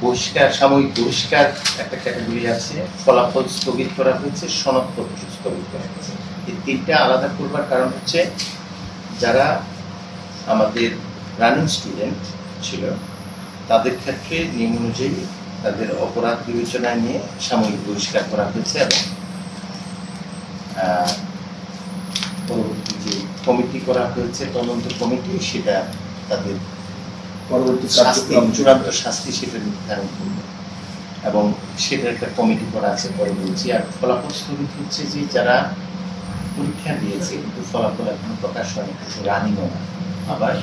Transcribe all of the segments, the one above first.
বহিষ্কার, সাময়িক বহিষ্কার একটা ক্যাটাগরি আছে, ফলাফল স্থগিত করা হয়েছে, সনদপত্র স্থগিত করা হয়েছে। এই তিনটা আলাদা করবার কারণ হচ্ছে যারা আমাদের রানিং স্টুডেন্ট ছিল তাদের ক্ষেত্রে নিয়ম অনুযায়ী তাদের অপরাধ বিবেচনায় নিয়ে সাময়িক বহিষ্কার করা হয়েছে এবং পরবর্তী যে কমিটি করা হয়েছে তদন্ত কমিটি সেটা তাদের পরবর্তী শাস্তি, চূড়ান্ত শাস্তি সেটা নির্ধারণ করবে এবং সেটার একটা কমিটি করা আছে পরে বলছি। আর ফলাফল স্থগিত হচ্ছে যে যারা পরীক্ষা দিয়েছে কিন্তু ফলাফল এখনো প্রকাশ হয়নি, কিন্তু রানিংও না, আবার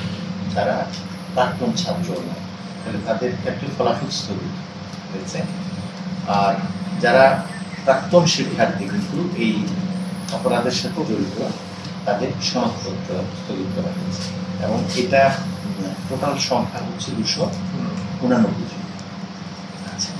তারা প্রাক্তন ছাত্রও না, তাহলে তাদের ক্ষেত্রে ফলাফল স্থগিত হয়েছে। আর যারা প্রাক্তন শিক্ষার্থী কিন্তু এই অপরাধের সাথে জড়িত তাদের সনদপত্র স্থগিত করা হয়েছে এবং এটা টোটাল সংখ্যা হচ্ছে 289 জন। আচ্ছা,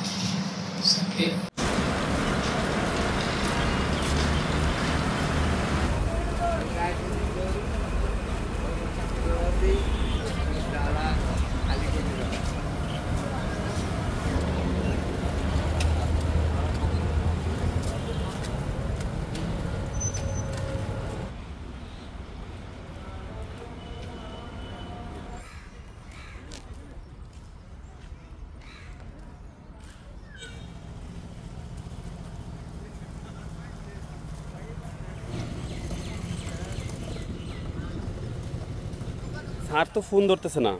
স্যার তো ফোন ধরতেছে না।